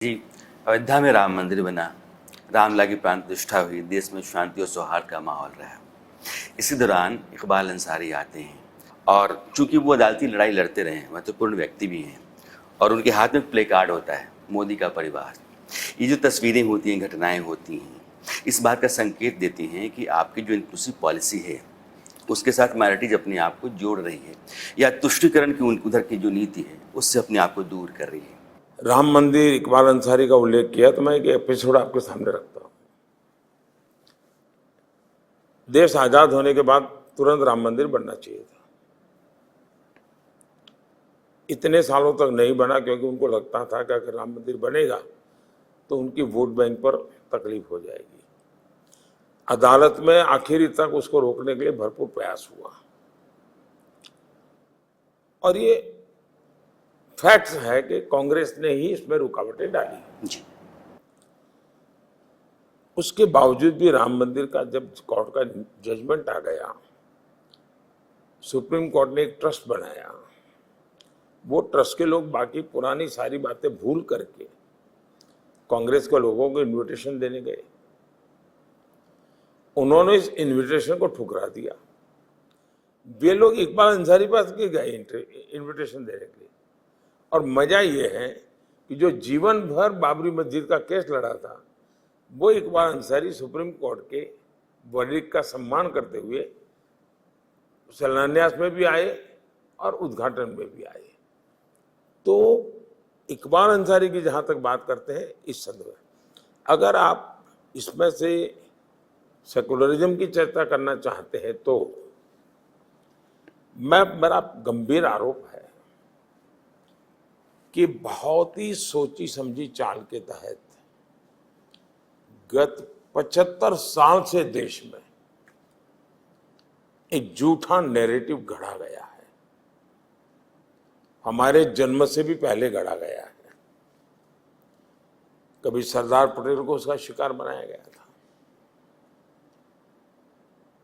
जी, अयोध्या में राम मंदिर बना, रामलला की प्राण प्रतिष्ठा हुई, देश में शांति और सौहार्द का माहौल रहा। इसी दौरान इकबाल अंसारी आते हैं और चूंकि वो अदालती लड़ाई लड़ते रहे, महत्वपूर्ण व्यक्ति भी हैं और उनके हाथ में प्ले कार्ड होता है मोदी का परिवार। ये जो तस्वीरें होती हैं, घटनाएं होती हैं, इस बात का संकेत देती हैं कि आपकी जो इंक्लूसिव पॉलिसी है उसके साथ माइनॉरिटीज अपने आप को जोड़ रही है या तुष्टीकरण की उधर की जो नीति है उससे अपने आप को दूर कर रही है। राम मंदिर इकबाल अंसारी का उल्लेख किया तो मैं एक एपिसोड आपके सामने रखता हूं। देश आजाद होने के बाद तुरंत राम मंदिर बनना चाहिए था। इतने सालों तक नहीं बना क्योंकि उनको लगता था कि अगर राम मंदिर बनेगा तो उनकी वोट बैंक पर तकलीफ हो जाएगी। अदालत में आखिरी तक उसको रोकने के लिए भरपूर प्रयास हुआ और ये फैक्ट्स है कि कांग्रेस ने ही इसमें रुकावटें डाली जी। उसके बावजूद भी राम मंदिर का जब कोर्ट का जजमेंट आ गया, सुप्रीम कोर्ट ने एक ट्रस्ट बनाया। वो ट्रस्ट के लोग बाकी पुरानी सारी बातें भूल करके कांग्रेस के लोगों को इनविटेशन देने गए। उन्होंने इस इनविटेशन को ठुकरा दिया। वे लोग इकबाल अंसारी पास के गए इनविटेशन देने के लिए। और मजा ये है कि जो जीवन भर बाबरी मस्जिद का केस लड़ा था वो इकबाल अंसारी सुप्रीम कोर्ट के वर्डिक्ट का सम्मान करते हुए शिलान्यास में भी आए और उद्घाटन में भी आए। तो इकबाल अंसारी की जहां तक बात करते हैं इस संदर्भ, अगर आप इसमें से सेकुलरिज्म की चर्चा करना चाहते हैं तो मेरा गंभीर आरोप है कि बहुत ही सोची समझी चाल के तहत गत 75 साल से देश में एक झूठा नैरेटिव गढ़ा गया है। हमारे जन्म से भी पहले गढ़ा गया है। कभी सरदार पटेल को उसका शिकार बनाया गया था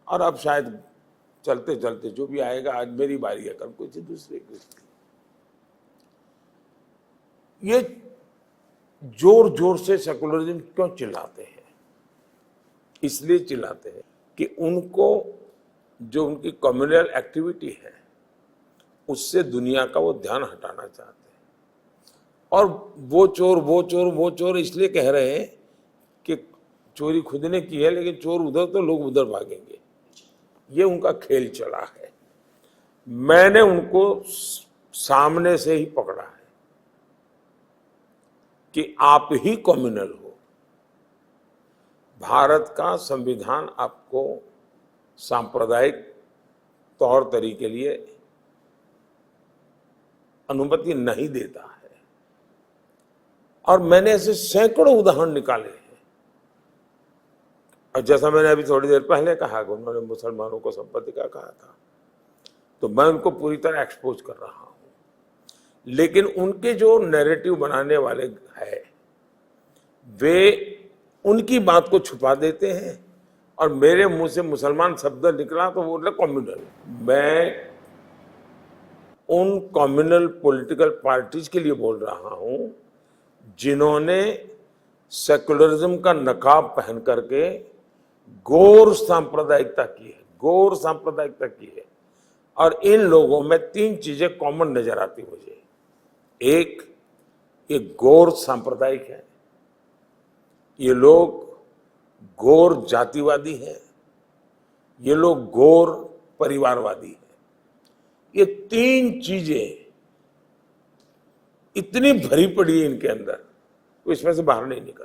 और अब शायद चलते चलते जो भी आएगा, आज मेरी बारी है, कल कोई दूसरे की। ये जोर जोर से सेकुलरिज्म क्यों चिल्लाते हैं? इसलिए चिल्लाते हैं कि उनको जो उनकी कम्युनल एक्टिविटी है उससे दुनिया का वो ध्यान हटाना चाहते हैं। और वो चोर वो चोर वो चोर इसलिए कह रहे हैं कि चोरी खुद ने की है, लेकिन चोर उधर तो लोग उधर भागेंगे। ये उनका खेल चला है। मैंने उनको सामने से ही पकड़ा है कि आप ही कम्युनल हो। भारत का संविधान आपको सांप्रदायिक तौर तरीके के लिए अनुमति नहीं देता है। और मैंने ऐसे सैकड़ों उदाहरण निकाले हैं। और जैसा मैंने अभी थोड़ी देर पहले कहा कि उन्होंने मुसलमानों को संपत्ति का कहा था, तो मैं उनको पूरी तरह एक्सपोज कर रहा हूं। लेकिन उनके जो नैरेटिव बनाने वाले हैं वे उनकी बात को छुपा देते हैं और मेरे मुंह से मुसलमान शब्द निकला तो वो कम्युनल। मैं उन कम्युनल पॉलिटिकल पार्टीज के लिए बोल रहा हूं जिन्होंने सेकुलरिज्म का नकाब पहन करके गौर सांप्रदायिकता की है, गौर सांप्रदायिकता की है। और इन लोगों में तीन चीजें कॉमन नजर आती मुझे। एक, ये गौर सांप्रदायिक है, ये लोग गौर जातिवादी हैं, ये लोग गौर परिवारवादी हैं। ये तीन चीजें इतनी भरी पड़ी है इनके अंदर, तो इसमें से बाहर नहीं निकल।